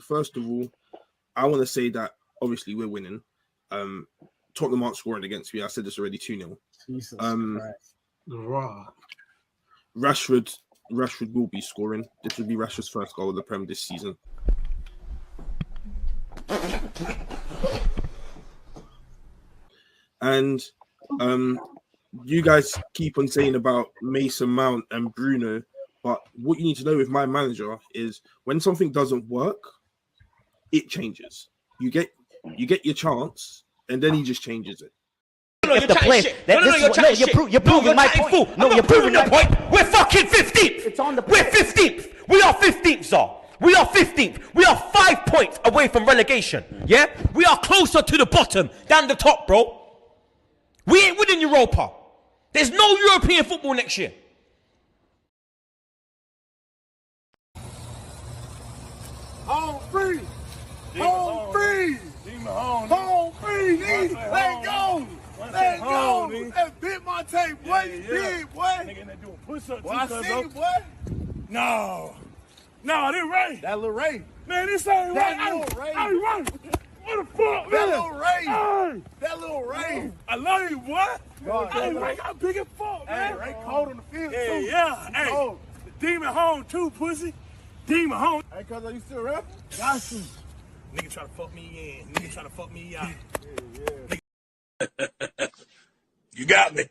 first of all, I want to say that obviously we're winning. Tottenham aren't scoring against me. I said this already 2-0. Jesus Rashford will be scoring. This would be Rashford's first goal of the Prem this season. And you guys keep on saying about Mason Mount and Bruno, but what you need to know with my manager is when something doesn't work, it changes. You get your chance, and then he just changes it. You're proving my point. No, you're proving your point. We're fucking 15th. It's on the We're 15th. We are 15th, Zar. We are 15th. We are 5 points away from relegation. Yeah? We are closer to the bottom than the top, bro. We ain't winning Europa. There's no European football next year. Home free. Home free. Home free. Let go. Let go. That bit my tape, boy. You big, boy. Nigga, they doing push-ups. Boy, I see you, boy. No, that ain't right. That little Ray. Man, this ain't right. That little Ray. I ain't right. What the fuck, man? That little Ray. Hey. That little Ray. I love you, boy. Hey, Ray got big as fuck, man. Hey, Ray cold on the field, too. Yeah. Hey, cold. Demon home, too, pussy. Demon home. Hey, cuz, are you still rapping? Got you. Nigga try to fuck me in. Nigga try to fuck me out. Yeah. You got me.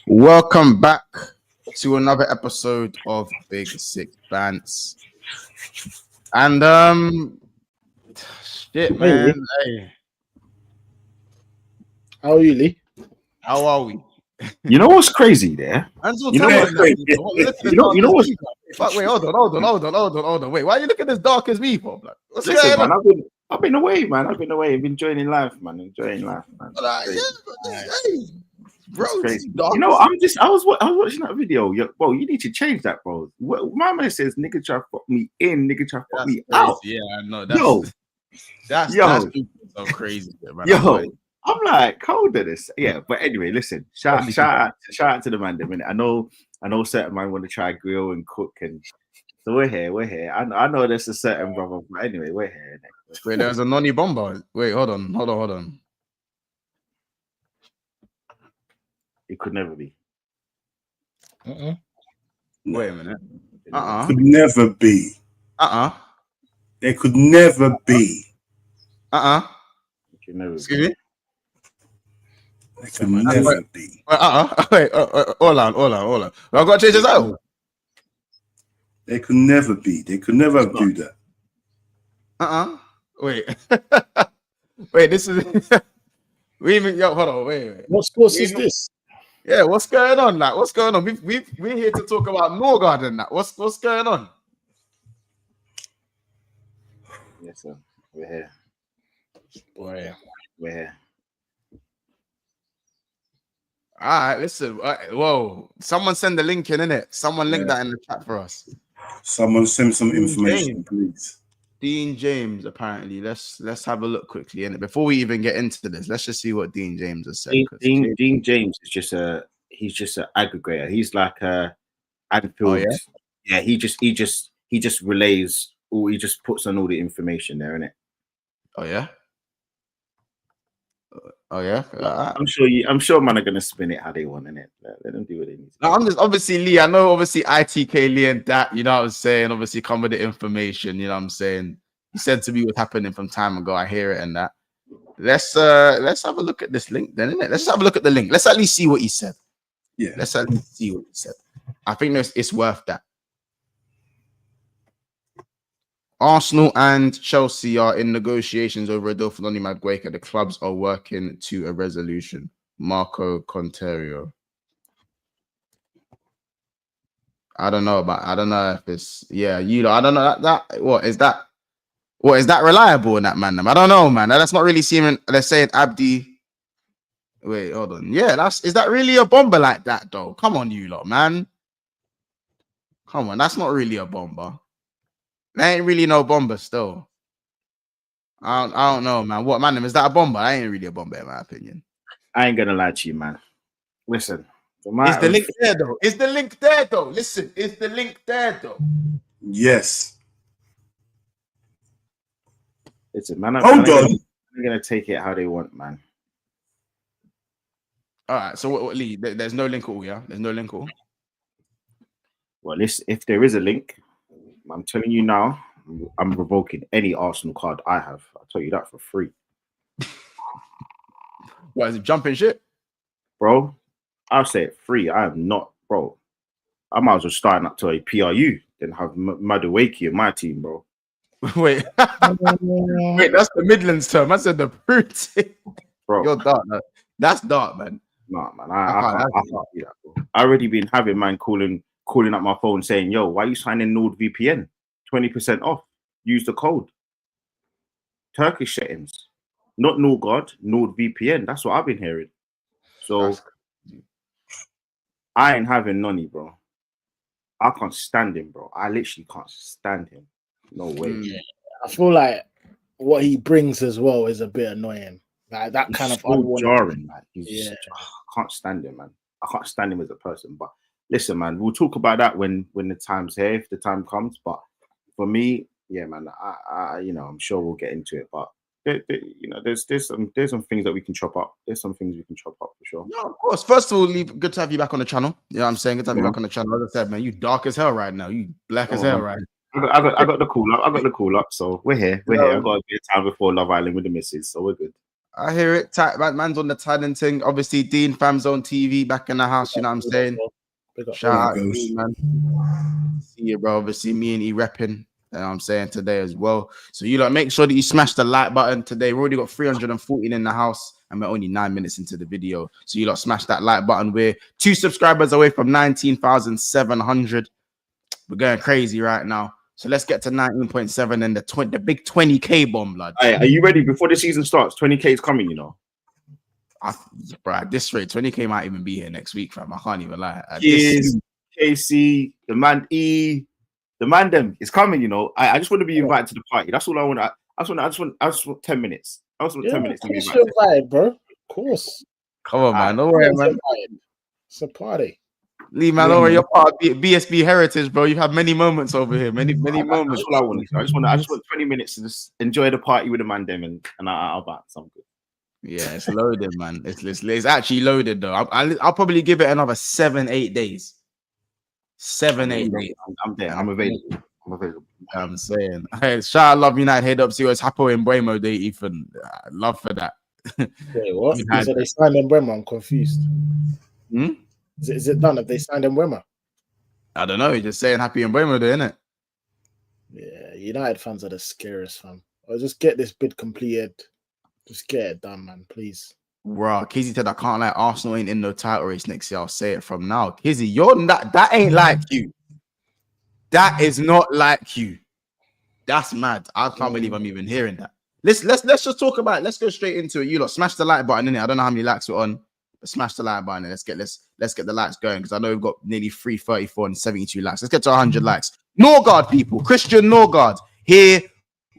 Welcome back to another episode of Big Sick Bants. And shit, man. Hey. How are you, Lee? How are we? You know what's crazy there? You know what's crazy? You know what's... Wait, hold on. Wait, why are you looking as dark as me for? Like, what's Listen, man, I've been away, man. I've been enjoying life, man. Hey, bro, crazy. You know, I was watching that video. Well, you need to change that, bro. My man says, "Nigga try to fuck me in, nigga try to fuck me out." Yeah, I know. That's so crazy, man. Yo, I'm like, hold on this. Yeah, but anyway, listen. Shout out to the man. I know certain man want to try grill and cook, and so we're here. I know there's a certain brother, but anyway, we're here. Wait, there's a nonny bomber. Wait, hold on. It could never be. Wait a minute. Could never be. There could never be. Excuse me? There could never be. Wait, hold on. I've got to change this out. They could never be. They could never do that. Wait. Wait, this is... hold on, wait. What sports is this? Yeah, what's going on? Like, what's going on? We're here to talk about Norgaard and that. What's going on? Yes, sir. We're here. We're here. All right, listen. Whoa, someone send the link in, innit? Someone link that in the chat for us. Someone send some information, please. Dean James, apparently. Let's have a look quickly, innit? Before we even get into this, let's just see what Dean James has said. Dean James is just an aggregator. He's like a Anfield. Oh, yeah? Yeah, he just relays, or he just puts on all the information there, innit? Oh yeah. I'm sure man are gonna spin it how they want, innit? Let them do what they need. I'm just obviously Lee. I know obviously ITK Lee and that, you know what I'm saying. Obviously come with the information, you know what I'm saying. He said to me what's happening from time ago. I hear it and that. Let's have a look at this link then, innit? Let's have a look at the link. Let's at least see what he said. Yeah. Let's at least see what he said. I think it's worth that. Arsenal and Chelsea are in negotiations over Adolfo Madueke. The clubs are working to a resolution. Marco Conterio. I don't know if it's you know, I don't know what is that reliable in that man? I don't know, man. That's not really seeming. They're saying Abdi. Wait, hold on. Yeah, is that really a bomber like that though? Come on, you lot, man. Come on, that's not really a bomber. There ain't really no bomber still. I don't know, man. What man? Is that a bomber? I ain't really a bomber in my opinion. I ain't gonna lie to you, man. Listen, Is the link there though? Is the link there though? Listen, is the link there though? Yes. Listen, man. Hold on. I'm gonna take it how they want, man. All right. So what Lee? There's no link at all, yeah. There's no link at all. Well, if there is a link, I'm telling you now, I'm revoking any Arsenal card I have. I'll tell you that for free. What is it? Jumping shit, bro? I'll say it free. I am not, bro. I might as well start up to a PRU than have Madueke in my team, bro. Wait, wait, that's the Midlands term. I said the fruit, bro. You're dark, man. That's dark, man. Nah, man. I can't do that, bro. I already been having man calling up my phone saying, "Yo, why are you signing NordVPN? 20% off. Use the code." Turkish settings, not Norgaard, NordVPN. That's what I've been hearing. So I ain't having Nonny, bro. I can't stand him, bro. I literally can't stand him. No way. Yeah. I feel like what he brings as well is a bit annoying. Like that kind of so jarring. Like, yeah. I can't stand him, man. I can't stand him as a person. But listen, man, we'll talk about that when the time's here, if the time comes. But for me, yeah, man, I I'm sure we'll get into it. But there's some things that we can chop up. There's some things we can chop up for sure. No, of course. First of all, Lee, good to have you back on the channel. You know what I'm saying? Good to have you back on the channel. As I said, man, you dark as hell right now. You black as hell right now. I got the call up. I got the call up. So we're here. We're here. I got a bit of time before Love Island with the missus, so we're good. I hear it. Man's on the talent thing. Obviously, Dean Famzone TV back in the house. You know what I'm saying? Shout out to you, man. See you, bro. Obviously, me and E repping. You know what I'm saying today as well. So you make sure that you smash the like button today. We've already got 314 in the house, and we're only 9 minutes into the video. So you smash that like button. We're 2 subscribers away from 19,700. We're going crazy right now. So let's get to 19.7 and the big 20K bomb, blood. Hey, are you ready before the season starts? 20K is coming, you know. Bro, at this rate, 20K might even be here next week, fam. I can't even lie. KC, the man E, the man them is coming, you know. I just want to be invited to the party. That's all I want. I just want 10 minutes. I just want 10 minutes to be invited, bro. Of course. Come on, man. Don't worry, man. It's a party. Lee, man, don't worry. You're part of BSB heritage, bro. You've had many moments over here. Many moments. That's all I want. I just want 20 minutes to just enjoy the party with the man them, and I'll bounce. I'm good. Yeah, it's loaded, man. It's actually loaded though. I'll probably give it another 7-8 days. 7-8 days. I'm there. I'm available. I'm saying, hey, shout out Love United head up. See what's happening in Bremo Day, Ethan. Love for that. Wait, what? So they signed Mbeumo? I'm confused. Is it done? Have they signed Mbeumo? I don't know. He's just saying happy in Bremo Day, innit? Yeah, United fans are the scariest, fam. I'll just get this bid completed. Just get it done, man, please. Bro, Kizzy said I can't lie. Arsenal ain't in no title race next year. I'll say it from now. Kizzy, you're not. That ain't like you. That is not like you. That's mad. I can't believe I'm even hearing that. Let's just talk about it. Let's go straight into it. You lot, smash the like button in it. I don't know how many likes we're on, but smash the like button. Let's get the likes going because I know we've got nearly 334 and 72 likes. Let's get to 100 likes. Norgaard, people. Christian Norgaard. Here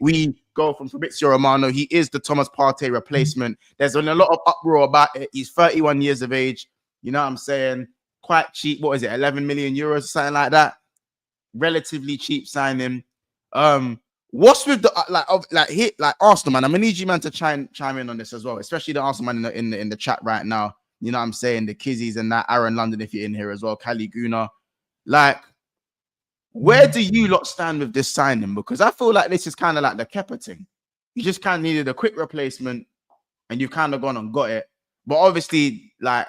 we go from Fabrizio Romano. He is the Thomas Partey replacement. There's been a lot of uproar about it. He's 31 years of age. You know what I'm saying? Quite cheap. What is it? 11 million euros or something like that. Relatively cheap signing. What's with the like Arsenal, man? I'm gonna need you, man, to chime in on this as well, especially the Arsenal man in the chat right now. You know what I'm saying? The Kizzies and that Aaron London, if you're in here as well, Cali Guna. Like, where do you lot stand with this signing? Because I feel like this is kind of like the Kepa thing. You just kind of needed a quick replacement, and you've kind of gone and got it. But obviously, like,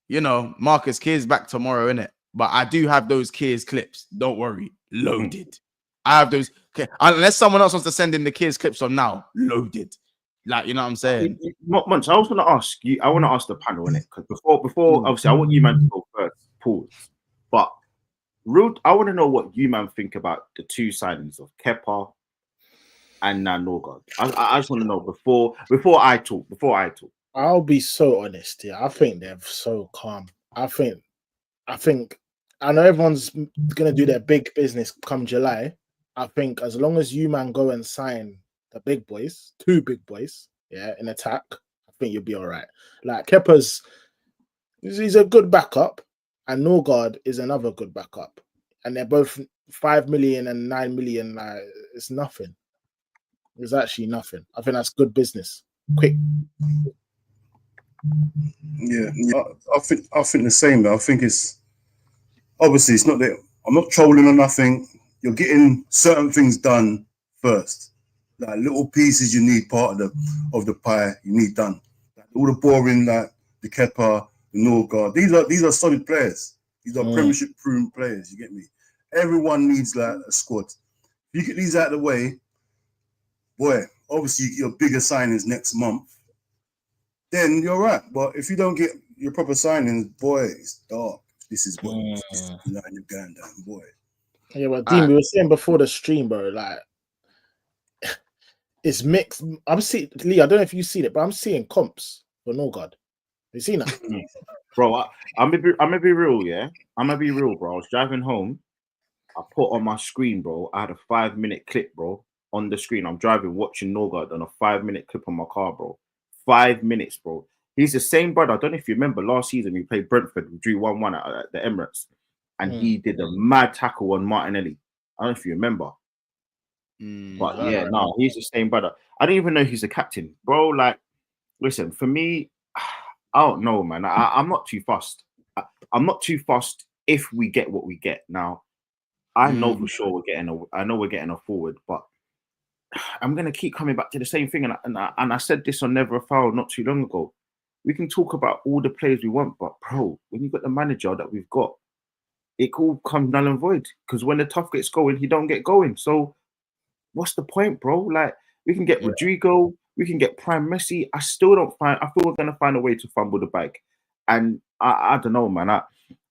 you know, Marcus Keys back tomorrow, innit? But I do have those Keys clips. Don't worry, loaded. I have those. Okay, unless someone else wants to send in the Keys clips on now, loaded. Like, you know what I'm saying? Munch, I was going to ask you. I want to ask the panel, innit? Because before, obviously, I want you man to go first. Pause. But Rude, I want to know what you man think about the two signings of Kepa and now Norgaard. I just want to know before I talk. I'll be so honest here. I think they're so calm. I think I know everyone's gonna do their big business come July. I think as long as you man go and sign the big boys, 2 big boys, yeah, in attack, I think you'll be all right. Like Kepa's, he's a good backup, and Norgaard is another good backup, and they're both 5 million and 9 million. Like, it's nothing. It's actually nothing. I think that's good business. Quick. Yeah. I think the same. I think it's obviously it's not that I'm not trolling or nothing. You're getting certain things done first, like little pieces you need part of the pie you need done. Like all the boring, like the Kepa, the Norgaard. These are solid players. These are Premiership proven players. You get me? Everyone needs like a squad. If you get these out of the way, boy, obviously your bigger signings next month, then you're right. But if you don't get your proper signings, boy, it's dark. This is what this is the line you're going down, boy. Yeah, but Dean, we were saying before the stream, bro, like it's mixed. I'm seeing Lee, I don't know if you've seen it, but I'm seeing comps for Norgaard. You seen that? Bro, I'm gonna be real, yeah. I'm gonna be real, bro. I was driving home. I put on my screen, bro. I had a 5-minute clip, bro, on the screen. I'm driving, watching Norgaard on a 5-minute clip on my car, bro. 5 minutes, bro. He's the same brother. I don't know if you remember last season we played Brentford. We drew 1-1 at the Emirates, and he did a mad tackle on Martinelli. I don't know if you remember. But yeah, no, he's the same brother. I didn't even know he's a captain, bro. Like, listen, for me, I don't know, man. I'm not too fussed. I'm not too fussed if we get what we get. Now, I know for sure we're getting a forward, but I'm gonna keep coming back to the same thing. And I said this on Never a Foul not too long ago. We can talk about all the players we want, but bro, when you've got the manager that we've got, it all comes null and void. Because when the tough gets going, he don't get going. So what's the point, bro? Like, we can get Rodrigo, we can get Prime Messi. I feel we're gonna find a way to fumble the bag. And I don't know, man.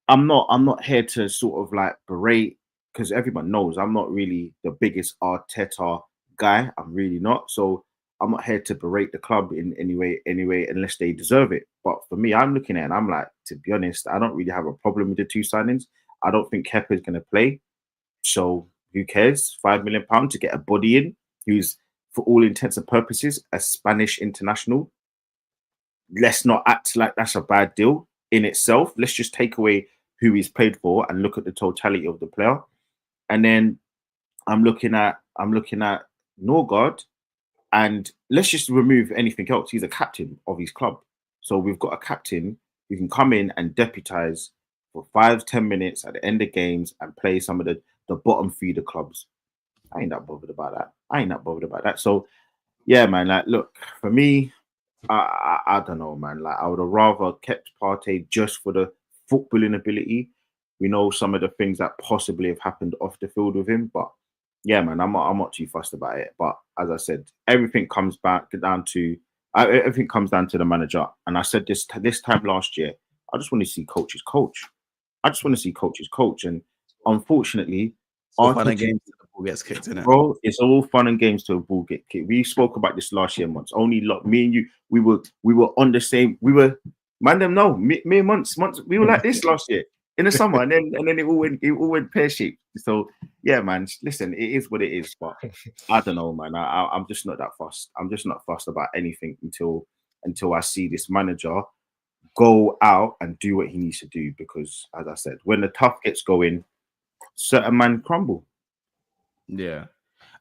I'm not here to sort of like berate, because everyone knows I'm not really the biggest Arteta guy. I'm really not. So I'm not here to berate the club in any way, unless they deserve it. But for me, I'm looking at it and I'm like, to be honest, I don't really have a problem with the 2 signings. I don't think Kepa is going to play. So who cares? £5 million to get a body in who's, for all intents and purposes, a Spanish international. Let's not act like that's a bad deal in itself. Let's just take away who he's played for and look at the totality of the player. And then I'm looking at Norgaard, and let's just remove anything else. He's a captain of his club. So we've got a captain who can come in and deputize for 5-10 minutes at the end of games and play some of the bottom feeder clubs. I ain't that bothered about that. So yeah, man, like, look, for me, I don't know, man. Like, I would have rather kept Partey just for the footballing ability. We know some of the things that possibly have happened off the field with him, but yeah, man, I'm not too fussed about it. But as I said, everything comes down to the manager. And I said this time last year, I just want to see coaches coach. And unfortunately, all fun and games till the ball gets kicked, in it, bro. It's all fun and games till the ball get kicked. We spoke about this last year, months. Only me and you, we were on the same. We were, man, them know me and months. We were like this last year in the summer, and then it all went pear shaped. So yeah, man. Listen, it is what it is. But I don't know, man. I'm just not that fussed. I'm just not fussed about anything until I see this manager go out and do what he needs to do. Because, as I said, when the tough gets going, certain men crumble. Yeah,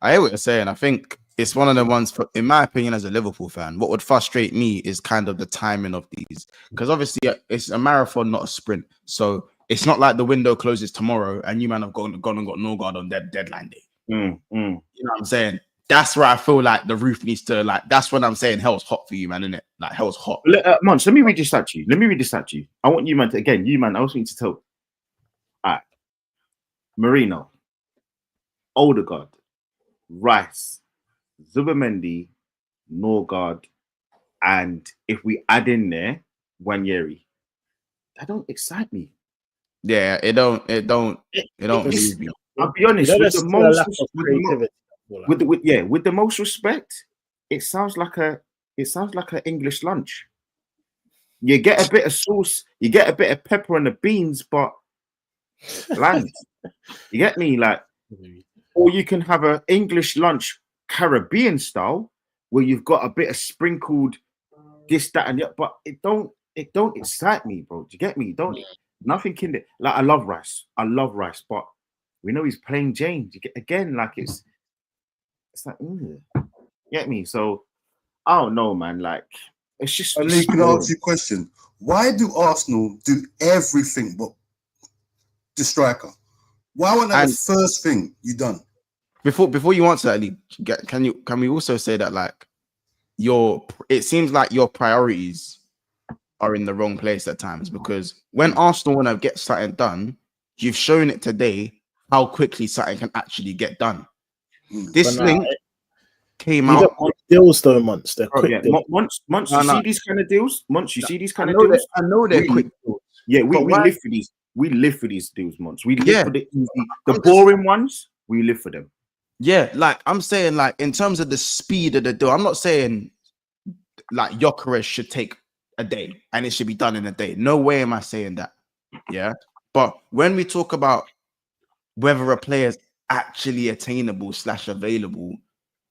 I hear what you're saying. I think it's one of the ones, in my opinion, as a Liverpool fan, what would frustrate me is kind of the timing of these. Because obviously it's a marathon, not a sprint. So it's not like the window closes tomorrow and you man have gone and got Norgaard on deadline day. You know what I'm saying? That's where I feel like the roof needs to, like, that's when I'm saying hell's hot for you, man, isn't it? Like, hell's hot. Mons, let me read this out to you. I want you, man, I also need to tell. All right. Marino, Odegaard, Rice, Zubimendi, Norgaard, and if we add in there Wanyeri, that don't excite me. Yeah, it don't move me. I'll be honest, with the most respect, it sounds like an English lunch. You get a bit of sauce, you get a bit of pepper on the beans, but bland. You get me? Like, or you can have an English lunch Caribbean style where you've got a bit of sprinkled this, that, and that, but it don't excite me, bro. Do you get me? Don't nothing in it. Like I love Rice, but we know he's playing James. You get again, like it's like, get me? So I don't know, man. Like it's just. And can I ask you a question? Why do Arsenal do everything but the striker? Why wasn't that the first thing you done? Before you answer that, Lee, can we also say that like it seems like your priorities are in the wrong place at times, because when Arsenal want to get something done, you've shown it today how quickly something can actually get done. This link came out. Deals though, months. They're quick. Yeah. Once you see these kind of deals, see these kind of deals. I know they're quick deals. Yeah, we live for these. We live for these deals, months. We live for the easy, the boring ones. We live for them. Yeah, like I'm saying, like in terms of the speed of the deal, I'm not saying like Gyokeres should take a day and it should be done in a day. No way am I saying that. Yeah, but when we talk about whether a player is actually attainable / available,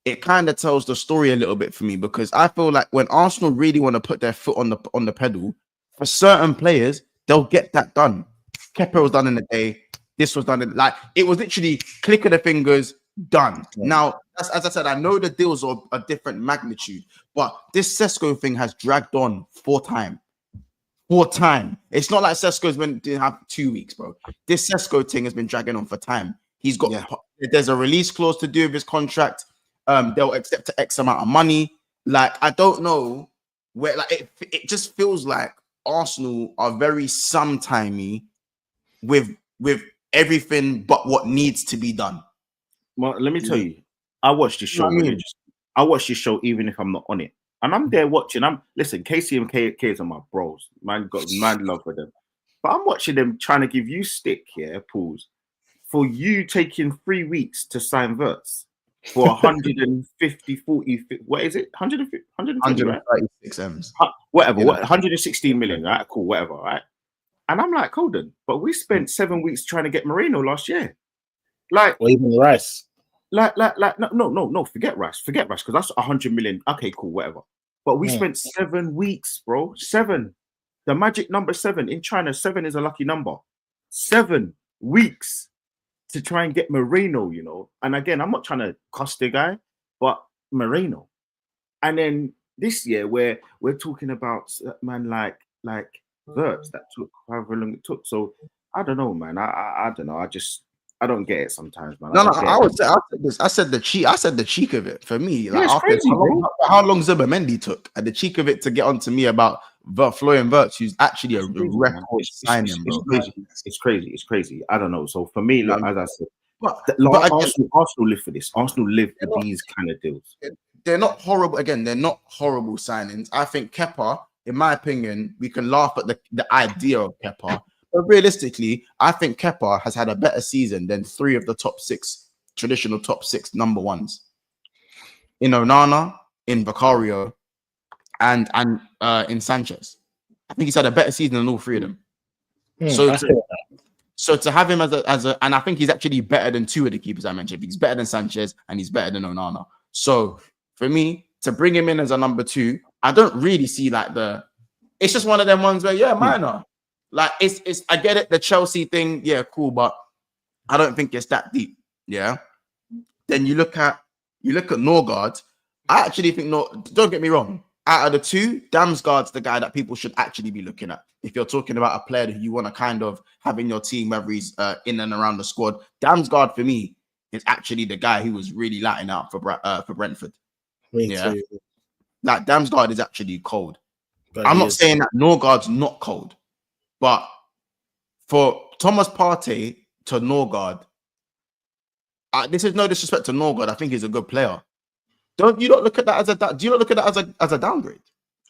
it kind of tells the story a little bit for me, because I feel like when Arsenal really want to put their foot on the pedal, for certain players, they'll get that done. Kepa was done in a day. This was done in it was literally click of the fingers, done. Yeah. Now, as I said, I know the deals are a different magnitude, but this Sesko thing has dragged on 4 times. It's not like Sesko's been didn't have 2 weeks, bro. This Sesko thing has been dragging on for time. He's got there's a release clause to do with his contract. They'll accept X amount of money. Like, I don't know where, like, it just feels like Arsenal are very sometimey with everything but what needs to be done. Well, let me tell you, I watched this show. I watch this show even if I'm not on it, and I'm there watching. Listen, Casey and KS are my bros. Man, got mad love for them, but I'm watching them trying to give you stick here, pause, for you taking 3 weeks to sign Verts for 150, 40, what is it? 136 M's. Whatever, 116 million, right? Cool, whatever, right? And I'm like, Colden, but we spent 7 weeks trying to get Moreno last year. Like, or even Rice. No, forget Rice, because that's 100 million. Okay, cool, whatever. But we spent 7 weeks, bro. 7. The magic number 7 in China, 7 is a lucky number. 7 weeks to try and get Moreno, you know. And again, I'm not trying to cuss the guy, but Moreno. And then this year, where we're talking about man like Verts that took however long it took. So I don't know, man. I don't know. I don't get it sometimes, man. I said the cheek of it for me. Like, it's crazy, how long Zubimendi took, and the cheek of it to get onto me about Florian Wirtz, who's actually a record signing, bro. It's crazy. I don't know. So for me, like, as I said, Arsenal live for this. Arsenal live for these kind of deals. They're not horrible. Again, they're not horrible signings. I think Kepa, in my opinion, we can laugh at the idea of Kepa. But realistically, I think Kepa has had a better season than 3 of the traditional top 6 number ones. In Onana, in Vicario, and in Sanchez. I think he's had a better season than all 3 of them. So to have him as a, and I think he's actually better than 2 of the keepers I mentioned. He's better than Sanchez and he's better than Onana. So for me, to bring him in as a number 2, I don't really see it's just one of them ones where, minor. Like, it's I get it, the Chelsea thing, cool, but I don't think it's that deep. Yeah. Then you look at Norgaard. I actually think don't get me wrong. Out of the 2, Damsgaard's the guy that people should actually be looking at. If you're talking about a player that you want to kind of have in your team, whether he's in and around the squad, Damsgaard for me is actually the guy who was really lighting out for Brentford. Me too. Like, Damsgaard is actually cold. But I'm not saying that Norgaard's not cold. But for Thomas Partey to Norgaard, this is no disrespect to Norgaard. I think he's a good player. Do you not look at that as a downgrade?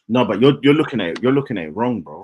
No, but you're looking at it wrong, bro.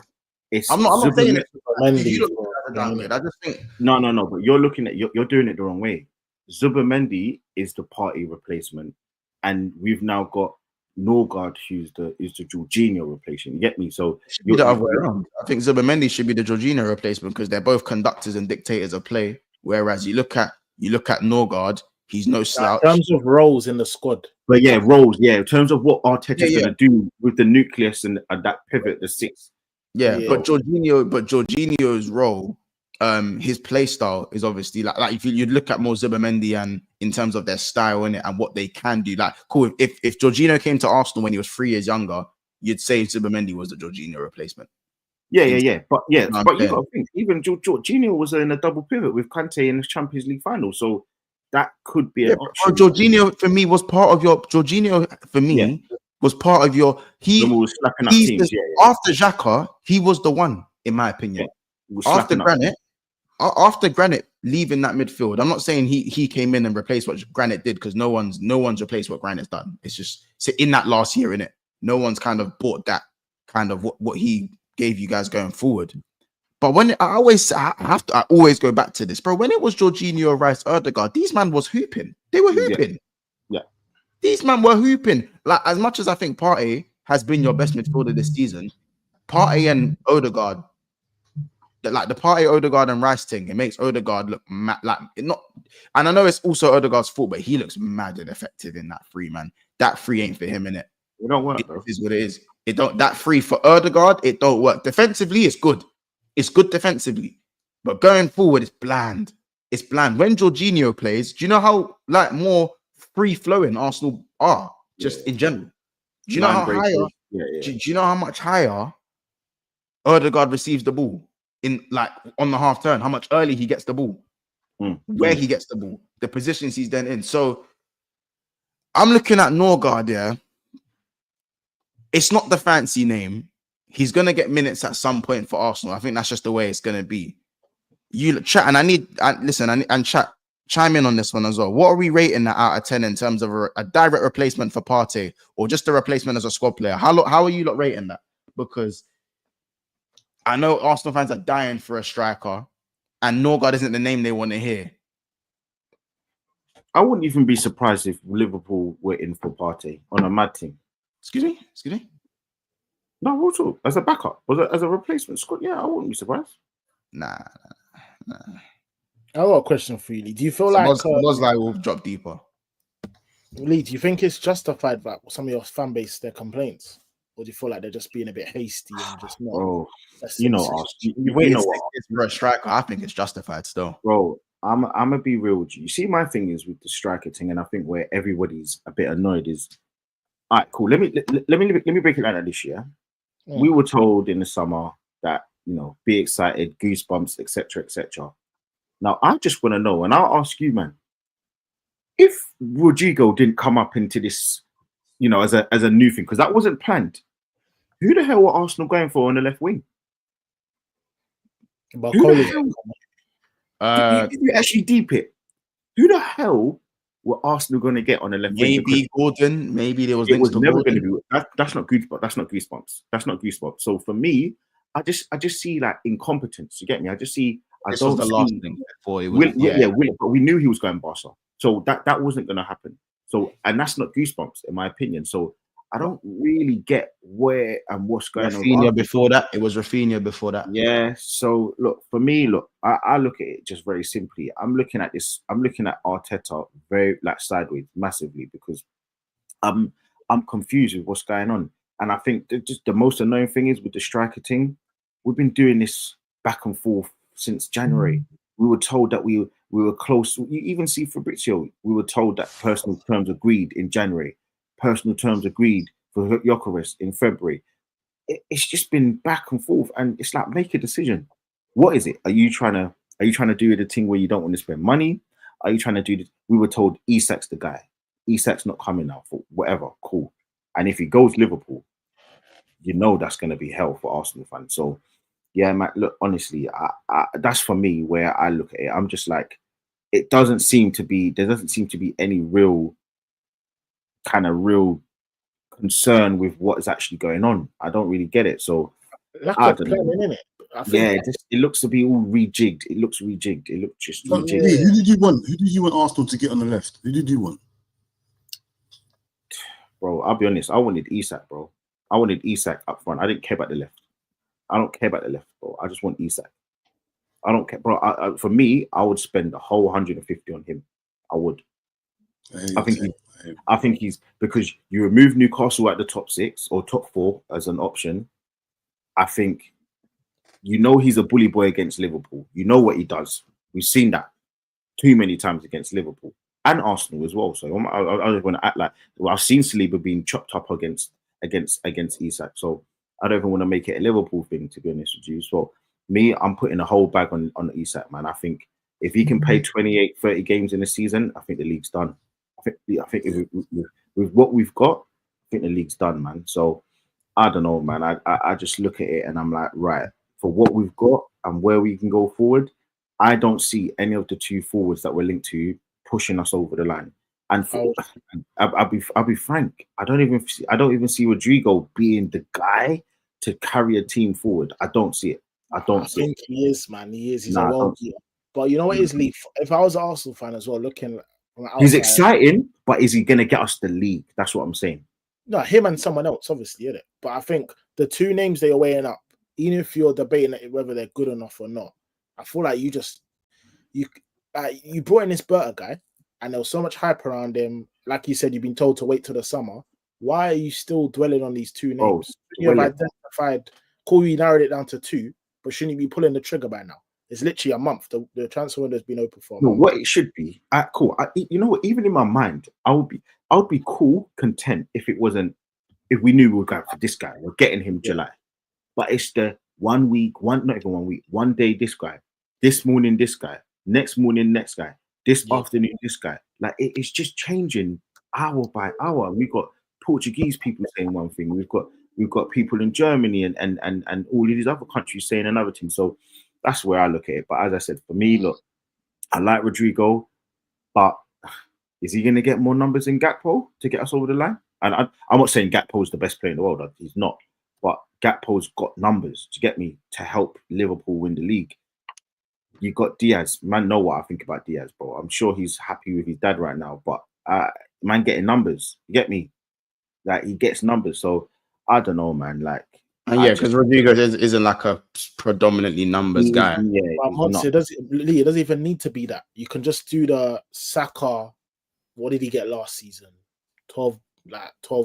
I'm not saying it. You look at it as a downgrade. I just think no. But you're doing it the wrong way. Zubimendi is the Partey replacement, and we've now got Norgaard, who's the Jorginho replacement. You get me? So you're the other way around. I think Zubimendi should be the Jorginho replacement because they're both conductors and dictators of play. Whereas you look at Norgaard, He's no In slouch. terms of roles in the squad, But yeah, roles. Yeah, in terms of what Arteta's Yeah, going to do with the nucleus and that pivot, the six. Yeah, Yeah. but Jorginho's role, his play style is obviously like if you look at more Zubimendi and in terms of their style in it and what they can do, like cool. If Jorginho came to Arsenal when he was 3 years younger, you'd say Zubimendi was the Jorginho replacement. Yeah. But You know what I'm you saying? got to think, even Jorginho was in a double pivot with Kante in the Champions League final, so that could be an option. Jorginho for me was part of your was part of your When we were slapping up he's teams, after Xhaka, he was the one, in my opinion. We were After slapping up. After Granit leaving that midfield, I'm not saying he came in and replaced what Granit did, because no one's replaced what Granit's done. It's just in that last year, in it, no one's kind of bought that kind of what he gave you guys going forward. But when I always go back to this, bro. When it was Jorginho, Rice, Erdegaard, these man was hooping. They were hooping. Yeah. These man were hooping. Like, as much as I think Partey has been your best midfielder this season, Partey and Odegaard, like the Partey, Odegaard and Rice thing, it makes Odegaard look like it not. And I know it's also Odegaard's fault, but he looks mad and effective in that free, man. That free ain't for him, innit? It don't work, It bro. is what it is. It don't. That free for Odegaard, it don't work. Defensively, it's good. It's good defensively, but going forward, it's bland. It's bland. When Jorginho plays, do you know how like more free flowing Arsenal are just in general? Do you know how higher? Do you know how much higher Odegaard receives the ball in like on the half turn? How much early he gets the ball, where he gets the ball, the positions he's then in. So I'm looking at Norgaard. Yeah, it's not the fancy name. He's gonna get minutes at some point for Arsenal. I think that's just the way it's gonna be. You chat, and chat, chime in on this one as well. What are we rating that out of 10 in terms of a direct replacement for Partey, or just a replacement as a squad player? How are you lot rating that? Because I know Arsenal fans are dying for a striker, and Norgaard isn't the name they want to hear. I wouldn't even be surprised if Liverpool were in for Partey on a mad team. Excuse me. No, also as a backup, as a replacement squad. Yeah, I wouldn't be surprised. Nah. I got a question for you, Lee. Do you feel like we'll drop deeper? Lee, do you think it's justified that some of your fan base their complaints, or do you feel like they're just being a bit hasty and just not? Bro, It's for a striker. I think it's justified still. Bro, I'm gonna be real with you. You see, my thing is with the striker thing, and I think where everybody's a bit annoyed is, all right, cool. Let me break it like that this year. We were told in the summer that, be excited, goosebumps, etc., etc. Now, I just want to know, and I'll ask you, man, if Rodrigo didn't come up into this, as a new thing, because that wasn't planned, who the hell were Arsenal going for on the left wing? But Who the hell? Did you actually deep it? Who the hell were Arsenal going to get on the left wing? Maybe Gordon. Maybe there was. It was never going to be. That's not goosebumps. That's not goosebumps. That's not goosebumps. So for me, I just see like incompetence. You get me? I just see. I don't the see. last thing before it was, Will, but we knew he was going Barca, so that wasn't going to happen. So, and that's not goosebumps in my opinion. So I don't really get where and what's going on. Rafinha before that. It was Rafinha before that. Yeah. So look, for me, I look at it just very simply. I'm looking at Arteta very sideways massively, because I'm confused with what's going on. And I think just the most annoying thing is with the striker thing, we've been doing this back and forth since January. We were told that we were close. You even see Fabrizio, we were told that personal terms agreed in January. Personal terms agreed for Gyokeres in February. It's just been back and forth, and it's like, make a decision. What is it? Are you trying to do the thing where you don't want to spend money? Are you trying to do this? We were told Isak's the guy. Isak's not coming now for whatever. Cool. And if he goes Liverpool, that's going to be hell for Arsenal fans. So yeah, man, look, honestly, I that's for me where I look at it. I'm just like, there doesn't seem to be any real concern with what is actually going on. I don't really get it. So I don't know. It looks to be all rejigged. It looks rejigged. It looks just rejigged. Who did you want? Who did you want Arsenal to get on the left? Who did you want? Bro, I'll be honest. I wanted Isak, bro. I wanted Isak up front. I didn't care about the left. I don't care about the left, bro. I just want Isak. I don't care, bro. For me, I would spend the whole 150 on him. I would. I think he's because you remove Newcastle at the top 6 or top 4 as an option. I think he's a bully boy against Liverpool. You know what he does. We've seen that too many times against Liverpool and Arsenal as well. So I don't want to act like I've seen Saliba being chopped up against Isak. So I don't even want to make it a Liverpool thing, to be honest with you. So me, I'm putting a whole bag on Isak, man. I think if he can play 28, 30 games in a season, I think the league's done. I think with what we've got, I think the league's done, man. So I don't know, man. I just look at it and I'm like, right, for what we've got and where we can go forward, I don't see any of the 2 forwards that we're linked to pushing us over the line. And I'll be frank, I don't even see Rodrigo being the guy to carry a team forward. I don't see it. I think he is, man. He is. He's a world beater. But you know what is Leaf? If I was an Arsenal fan as well, looking from outside, he's exciting, but is he going to get us the league? That's what I'm saying. No, him and someone else, obviously, isn't it? But I think the 2 names they are weighing up, even if you're debating whether they're good enough or not, I feel like you brought in this Berta guy, and there was so much hype around him. Like you said, you've been told to wait till the summer. Why are you still dwelling on these 2 names? You have identified. Cool, you narrowed it down to 2, but shouldn't you be pulling the trigger by now? It's literally a month. The transfer window has been open for a month. What it should be. Cool. You know what? Even in my mind, I would be cool, content if we knew we were going for this guy. We're getting him July, but it's the 1 week, not even 1 week, 1 day this guy, this morning this guy, next morning next guy, this afternoon this guy. Like it's just changing hour by hour. We've got Portuguese people saying one thing. We've got people in Germany and all of these other countries saying another thing. So that's where I look at it. But as I said, for me, look, I like Rodrigo, but is he going to get more numbers than Gakpo to get us over the line? And I'm not saying Gakpo is the best player in the world. He's not. But Gakpo's got numbers to get me to help Liverpool win the league. You got Diaz. Man, know what I think about Diaz, bro. I'm sure he's happy with his dad right now. But man getting numbers. You get me? Like, he gets numbers. So, I don't know, man. Like, because Rodrigo isn't like a predominantly numbers guy. It doesn't even need to be that. You can just do the Saka. What did he get last season? 12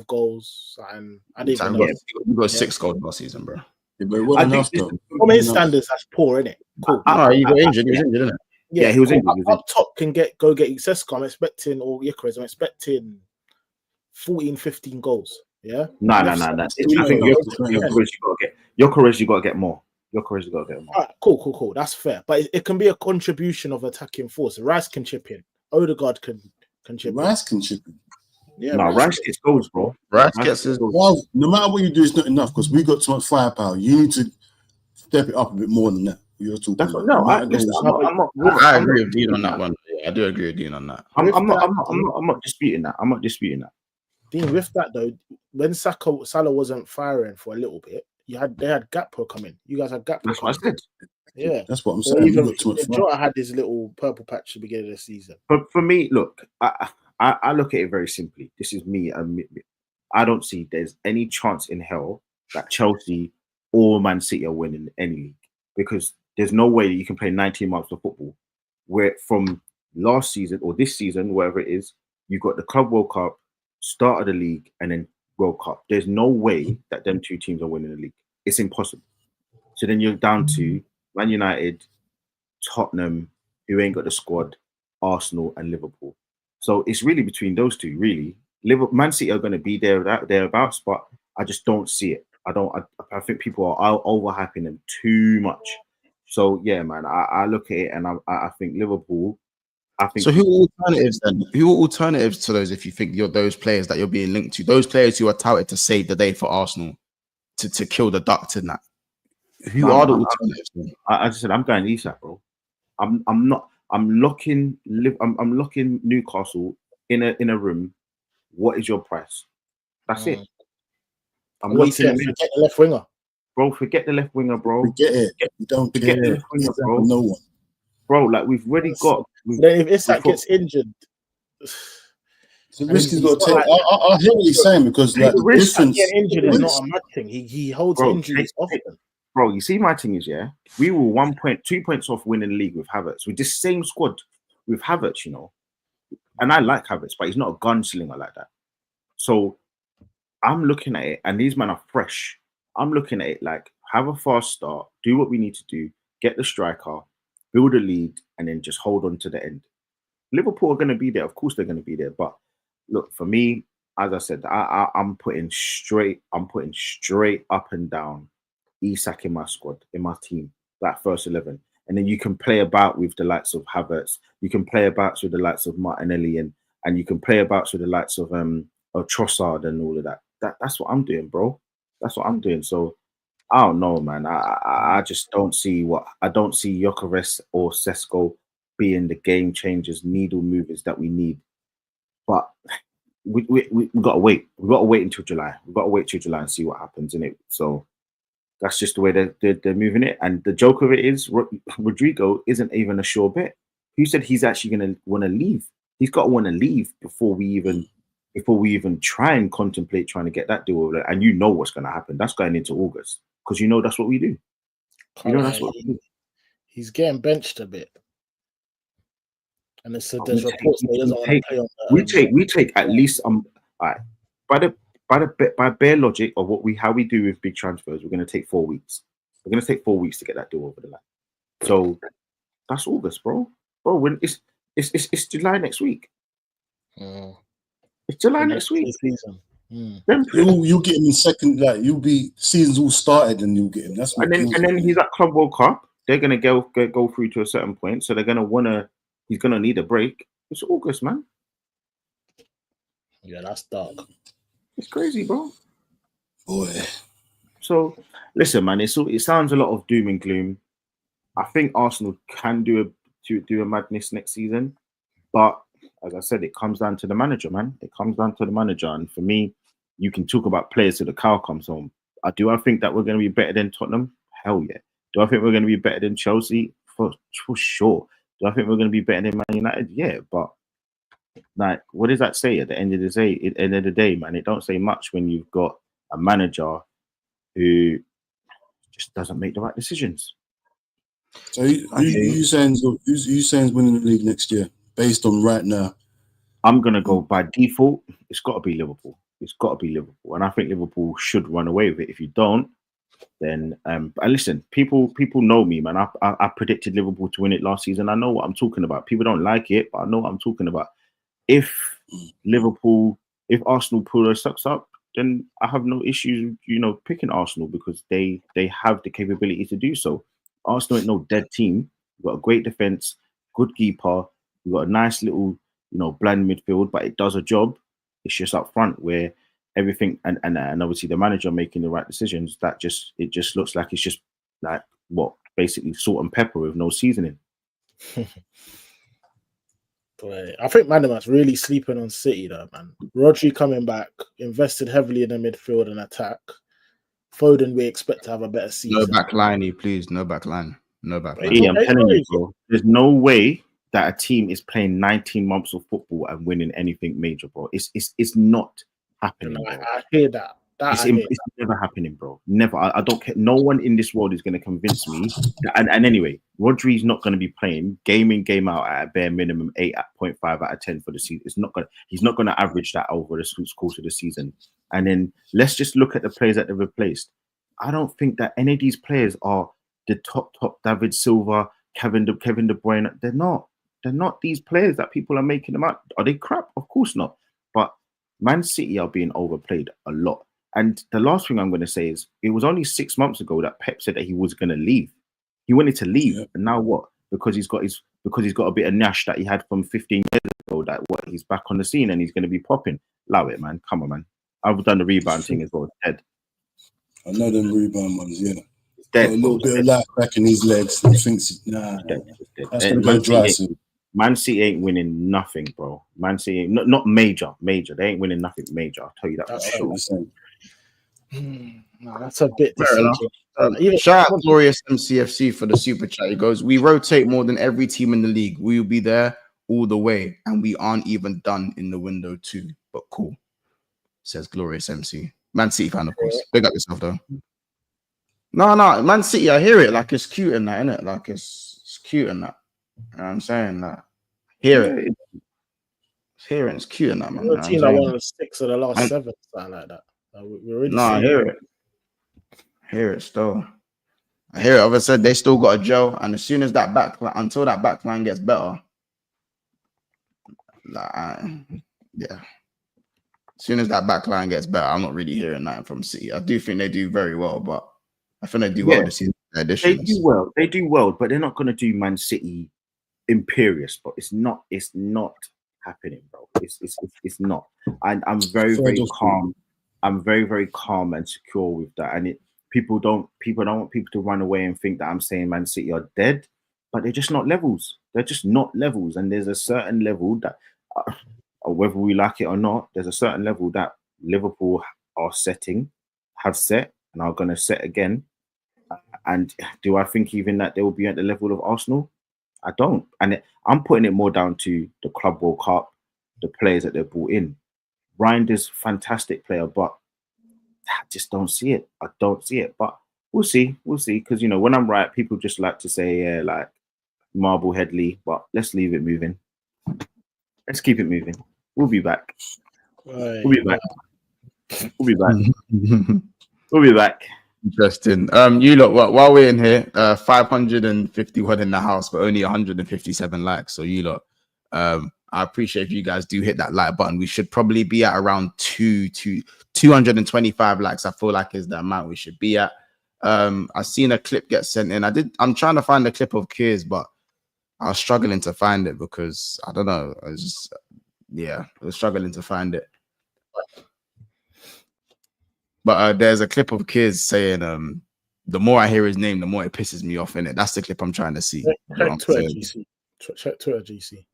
goals. And I didn't even know. He got 6 goals last season, bro. Yeah, but it wasn't enough, though. From his standards, that's poor, isn't it? Cool. He got injured. He was injured, didn't it? Yeah, he was injured. Up top can go get Sesko. I'm expecting, or Gyokeres, I'm expecting 14, 15 goals. Yeah. No. I think Gyokeres, you got to get more. All right, cool. That's fair. But it can be a contribution of attacking force. Rice can chip in. Odegaard can chip in. Rice can chip in. Yeah, Rice gets goals, bro. Rice gets his goals. Well, no matter what you do, it's not enough because we got too much firepower. You need to step it up a bit more than that. You're talking That's about. I agree with Dean on that one. Yeah, I do agree with Dean on that. I'm not disputing that. Dean, with that though, when Salah wasn't firing for a little bit, they had Gakpo come in. You guys had Gakpo. That's what I said. Yeah, that's what I'm saying. Even Jota had this little purple patch at the beginning of the season. But for me, look, I look at it very simply. This is me. I don't see there's any chance in hell that Chelsea or Man City are winning any league because there's no way you can play 19 months of football where from last season or this season, whatever it is, you've got the Club World Cup, start of the league, and then World Cup. There's no way that them 2 teams are winning the league. It's impossible. So then you're down to Man United, Tottenham, who ain't got the squad, Arsenal, and Liverpool. So it's really between those 2, really. Man City are going to be thereabouts, but I just don't see it. I think people are overhyping them too much. So yeah, man, I look at it and I think Liverpool. So who are alternatives then? Who are alternatives to those? If you think you're those players that you're being linked to, those players who are touted to save the day for Arsenal, to kill the ducks in that. Who are the alternatives? I just said I'm going Isak, bro. I'm locking Newcastle in a room. What is your price? That's it. I'm looking forget the left winger. Bro, forget the left winger, bro. Forget it. You don't forget the left winger, bro. No one. Bro, like we've already got. If Isak gets injured, the risk he's got to take. I hear what he's saying because like the difference. Getting injured is not a mad thing. He holds injuries often. Bro, you see, my thing is, we were 2 points off winning the league with Havertz with this same squad with Havertz. You know, and I like Havertz, but he's not a gunslinger like that. So I'm looking at it, and these men are fresh. I'm looking at it like, have a fast start, do what we need to do, get the striker, build a lead, and then just hold on to the end. Liverpool are going to be there. Of course, they're going to be there. But look, for me, as I said, I'm putting straight up and down Isak in my squad, in my team, that first 11. And then you can play about with the likes of Havertz. You can play about with the likes of Martinelli, and you can play about with the likes of Trossard and all of that. That's what I'm doing, bro. That's what I'm doing. So I don't know, man. I just don't see Gyokeres or Sesko being the game changers, needle movers that we need. But we got to wait. We've got to wait until July. We've got to wait till July and see what happens in it. So that's just the way they're moving it. And the joke of it is, Rodrigo isn't even a sure bet. Who said he's actually going to want to leave? He's got to want to leave before we even try and contemplate trying to get that deal over there. And you know what's going to happen. That's going into August, because you know that's what we do. You know that's what we do. He's getting benched a bit. And there's reports that he doesn't want to play on that. We take at least by bare logic of how we do with big transfers, we're going to take 4 weeks. We're going to take 4 weeks to get that deal over the line. So that's August, bro. Bro, when it's July next week. It's July next week. You'll get him in second. Like you'll be season's all started, and you'll get him. That's what. And then he's at Club World Cup. They're gonna go through to a certain point, so they're gonna wanna. He's gonna need a break. It's August, man. Yeah, that's dark. It's crazy, bro. Boy. So listen, man. It sounds a lot of doom and gloom. I think Arsenal can do a madness next season, but as I said, it comes down to the manager, man. It comes down to the manager, and for me, you can talk about players till the cow comes home. Do I think that we're going to be better than Tottenham? Hell yeah. Do I think we're going to be better than Chelsea? For sure. Do I think we're going to be better than Man United? Yeah, but like, what does that say at the end of the day? Man, it don't say much when you've got a manager who just doesn't make the right decisions. So you saying winning the league next year based on right now? I'm gonna go by default. It's got to be Liverpool. It's got to be Liverpool, and I think Liverpool should run away with it. If you don't, then but listen, people know me, man. I predicted Liverpool to win it last season. I know what I'm talking about. People don't like it, but I know what I'm talking about. If Arsenal pull their socks up, then I have no issues, picking Arsenal, because they have the capability to do so. Arsenal ain't no dead team. We've got a great defense, good keeper. We've got a nice little, bland midfield, but it does a job. It's just up front where everything and obviously the manager making the right decisions. It just looks like it's just like basically salt and pepper with no seasoning. Boy, I think Manaman's really sleeping on City though, man. Rodri coming back, invested heavily in the midfield and attack. Foden, we expect to have a better season. No back line, please. No back line. No back line. Yeah, I'm telling you, bro. There's no way that a team is playing 19 months of football and winning anything major, bro. It's not happening. No, I hear that. It's never happening, bro. Never. I don't care. No one in this world is going to convince me. And anyway, Rodri's not going to be playing game in, game out at a bare minimum 8.5 out of 10 for the season. He's not going to average that over the course of the season. And then let's just look at the players that they've replaced. I don't think that any of these players are the top David Silva, Kevin De Bruyne. They're not. They're not these players that people are making them out. Are they crap? Of course not. But Man City are being overplayed a lot. And the last thing I'm going to say is, it was only 6 months ago that Pep said that he was going to leave. He wanted to leave, and now what? Because he's got a bit of nash that he had from 15 years ago. That he's back on the scene and he's going to be popping. Allow it, man. Come on, man. I've done the rebound thing as well. It's dead. I know them rebound ones. Yeah, it's dead. Got a little bit of life back in his legs. He thinks, nah, that's going to go dry soon. Man City ain't winning nothing, bro. Man City ain't not major. They ain't winning nothing major. I'll tell you that. That's for sure. No, that's a bit. Shout out Glorious MCFC for the super chat. He goes, "We rotate more than every team in the league. We will be there all the way, and we aren't even done in the window too. But cool," says Glorious MC. Man City fan, of course. Big up yourself though. No, Man City. I hear it. Like, it's cute in that, innit? Like, it's cute in that. You know what I'm saying? That hear it. Hearing it's cute and that, man. We're a team that won 6 of the last 7, something like that. We're already. No, I hear it. Hear it still. I hear it. As I said, they still got a gel, and as soon as that until that back line gets better, yeah. As soon as that back line gets better, I'm not really hearing that from City. I do think they do very well, but I think they do well this season. They do well. They do well, but they're not going to do Man City imperious. But it's not happening, bro. It's not. I'm very calm. I'm very calm and secure with that. And people don't want people to run away and think that I'm saying Man City are dead, but they're just not levels. They're just not levels. And there's a certain level that, whether we like it or not, there's a certain level that Liverpool have set, and are going to set again. And do I think even that they will be at the level of Arsenal? I don't. And I'm putting it more down to the Club World Cup, the players that they've brought in. Reinder's fantastic player, but I just don't see it. I don't see it. But we'll see. We'll see. Because, you know, when I'm right, people just like to say, like, Marble Headley. But let's leave it moving. Let's keep it moving. We'll be back. Right. We'll be back. We'll be back. We'll be back. Interesting. You look, while we're in here, 551 in the house, but only 157 likes. So you look, I appreciate if you guys do hit that like button. We should probably be at around 225 likes. I feel like is the amount we should be at. I've seen a clip get sent in. I'm trying to find the clip of Gyokeres, but I was struggling to find it because I don't know. I was struggling to find it. But there's a clip of Gyokeres saying, the more I hear his name, the more it pisses me off, innit? That's the clip I'm trying to see. Check Twitter, GC. Check Twitter, GC.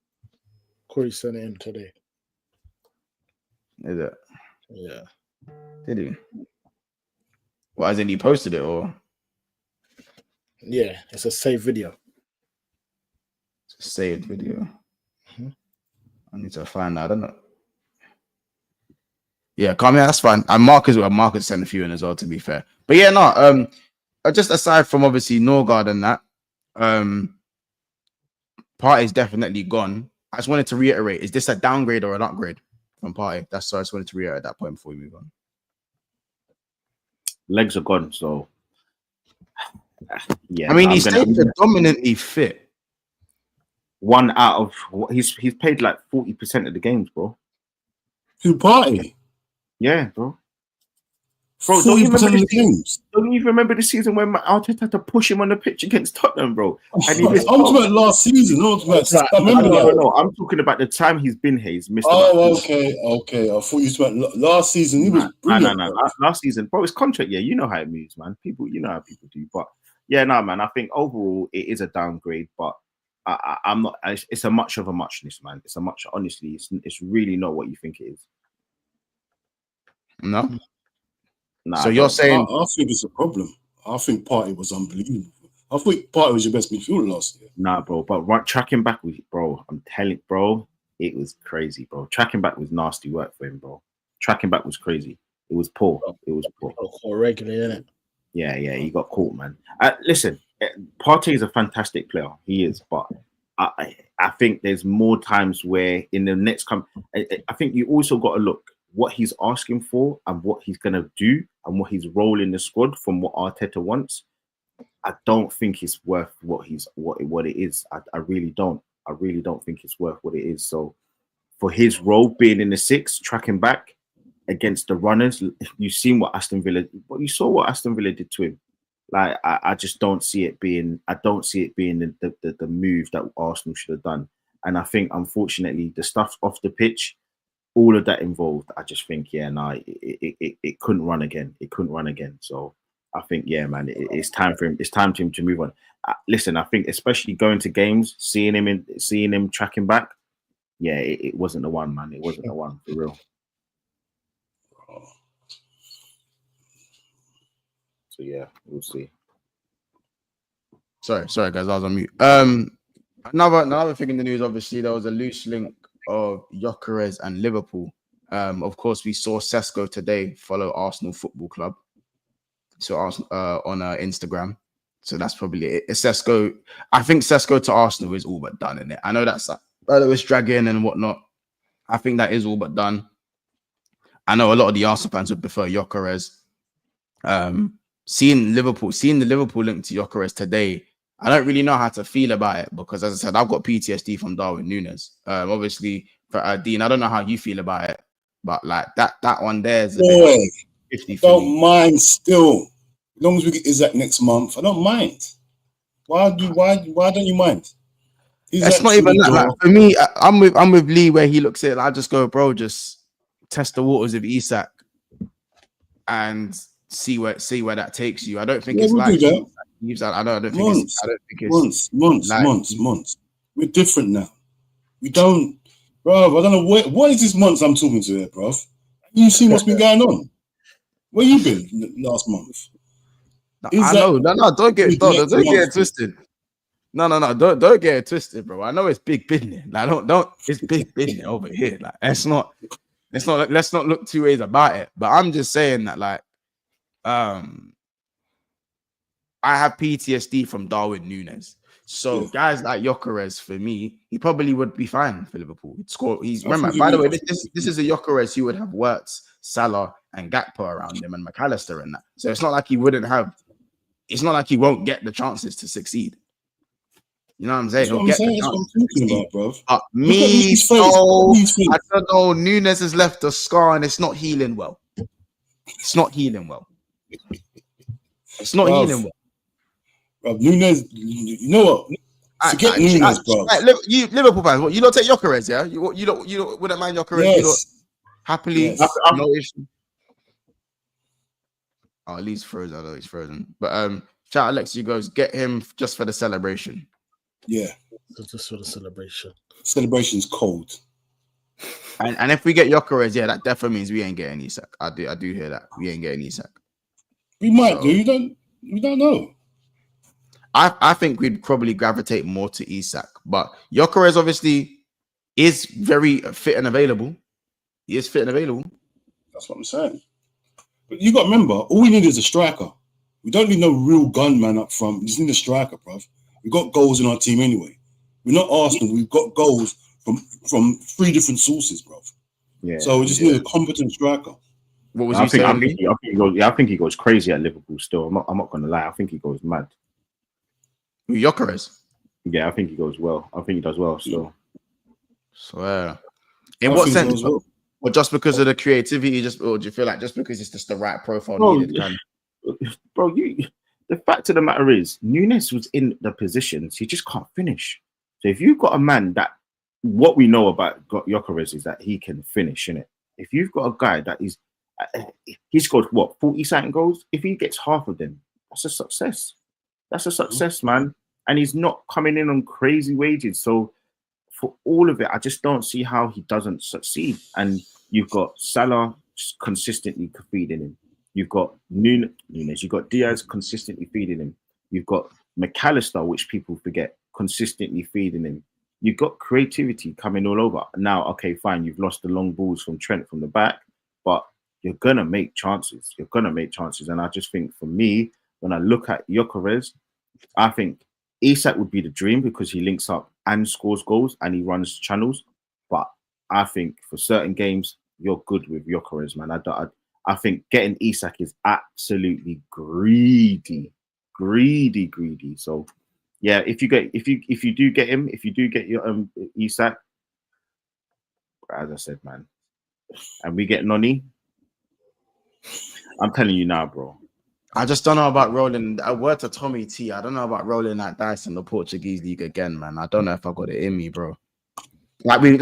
Corey sent it in today. Is it? Yeah. Did he? Well, as in he posted it, or? Yeah, it's a saved video. It's a saved video. I need to find that. I don't know. Yeah, come here. That's fine. And Marcus sent a few in as well, to be fair. But yeah, no. Just aside from obviously Norgaard and that, Partey's definitely gone. I just wanted to reiterate: is this a downgrade or an upgrade from Partey? I just wanted to reiterate that point before we move on. Legs are gone, so yeah. I mean, he's predominantly fit. One out of he's played like 40% of the games, bro. Who Partey? Yeah, bro. Bro, don't you remember the season when Arteta had to push him on the pitch against Tottenham, bro? And he missed. I'm talking about last season. No, I'm talking about the time he's been here. He's missed. Okay. I thought you meant last season. He was brilliant. No. Last season, bro, it's contract. Yeah, you know how it moves, man. You know how people do. But yeah, no, man. I think overall it is a downgrade, but I'm not. It's a much of a muchness, man. It's a much. Honestly, it's really not what you think it is. No. Nah, so you're saying I think it's a problem. I think Partey was unbelievable. I think Partey was your best midfielder last year. Nah, bro, but tracking back with bro, I'm telling bro, it was crazy, bro. Tracking back was nasty work for him, bro. Tracking back was crazy. It was poor. It was poor. Regularly, isn't it? Yeah, he got caught, man. Listen, Partey is a fantastic player. He is, but I think there's more times where in the next I think you also got to look what he's asking for and what he's going to do and what his role in the squad from what Arteta wants. I don't think it's worth what it is. I really don't. I really don't think it's worth what it is. So for his role being in the 6, tracking back against the runners, you've seen what Aston Villa, you saw what Aston Villa did to him. Like, I just don't see it being, the move that Arsenal should have done. And I think, unfortunately, the stuff off the pitch, all of that involved, I just think, it couldn't run again. It couldn't run again. So I think, yeah, man, it's time for him. It's time for him to move on. Listen, I think especially going to games, seeing him tracking back, yeah, it wasn't the one, man. It wasn't the one for real. So yeah, we'll see. Sorry, guys, I was on mute. Another thing in the news, obviously, there was a loose link of Gyokeres and Liverpool. Of course, we saw Sesko today follow Arsenal Football Club. So on Instagram. So that's probably it. Sesko. I think Sesko to Arsenal is all but done in it. I know that's it's dragging and whatnot. I think that is all but done. I know a lot of the Arsenal fans would prefer Gyokeres. Seeing the Liverpool link to Gyokeres today, I don't really know how to feel about it because, as I said, I've got PTSD from Darwin Núñez. Obviously, for Dean, I don't know how you feel about it, but like that one there is a bit 50 for don't me. mind still. As long as we get Isaac next month, I don't mind. Why don't you mind? It's not even that. Like, for me, I'm with Lee where he looks at it. I just go, bro, just test the waters of Isak and see where that takes you. I don't think it's we'll like do that. I don't think it's months. We're different now. We don't, bro. I don't know what is this months I'm talking to here, bro. You see what's been going on? Where you been last month? I know. No, don't get it twisted. No, don't get it twisted, bro. I know it's big business. Like, don't. It's big business over here. Like, let's not. Let's not look two ways about it. But I'm just saying that, like, I have PTSD from Darwin Núñez. So guys like Gyokeres, for me, he probably would be fine for Liverpool. He'd score. Remember, by the way, this is a Gyokeres who would have Wirtz, Salah, and Gakpo around him, and McAllister and that. So it's not like he wouldn't have. It's not like he won't get the chances to succeed. You know what I'm saying? That's what I'm talking about, bro. I don't know. Núñez has left a scar, and it's not healing well. It's not healing well. Bro, Núñez, you know what? Forget Núñez, bro. You Liverpool fans, what, you don't take Gyokeres, yeah? You don't wouldn't mind Gyokeres? Yes. You don't happily? Yes. No issue. Oh, at least frozen. I know he's frozen. But shout Alexi goes, get him just for the celebration. Yeah. Just for the celebration. Celebration's cold. And if we get Gyokeres, yeah, that definitely means we ain't getting Isak. I do hear that. We ain't getting Isak. We might do. You don't know. I think we'd probably gravitate more to Isak, but Gyokeres obviously is very fit and available. He is fit and available. That's what I'm saying. But you got to remember, all we need is a striker. We don't need no real gunman up front. We just need a striker, bruv. We got goals in our team anyway. We're not Arsenal. We've got goals from 3 different sources, bruv. Yeah. So we just need a competent striker. What was you saying? I think he goes crazy at Liverpool still. I'm not going to lie. I think he goes mad. Gyokeres? Yeah, I think he goes well. I think he does well still. Swear. In what sense? Or just because of the creativity, or do you feel like just because it's just the right profile needed? Bro, the fact of the matter is, Núñez was in the positions, he just can't finish. So if you've got a man that, what we know about Gyokeres is that he can finish, innit? If you've got a guy that is, he's got what, 40-something goals? If he gets half of them, that's a success. That's a success, man. And he's not coming in on crazy wages. So for all of it, I just don't see how he doesn't succeed. And you've got Salah just consistently feeding him. You've got Núñez, you've got Diaz consistently feeding him. You've got McAllister, which people forget, consistently feeding him. You've got creativity coming all over. Now, okay, fine, you've lost the long balls from Trent from the back, but you're going to make chances. You're going to make chances. And I just think, for me, when I look at Gyokeres, I think Isak would be the dream because he links up and scores goals and he runs channels. But I think for certain games, you're good with Gyokeres, man. I think getting Isak is absolutely greedy. So yeah, if you do get your Isak, as I said, man, and we get Noni, I'm telling you now, bro. I just don't know about rolling. I word to Tommy T. I don't know about rolling that dice in the Portuguese league again, man. I don't know if I got it in me, bro. Like we're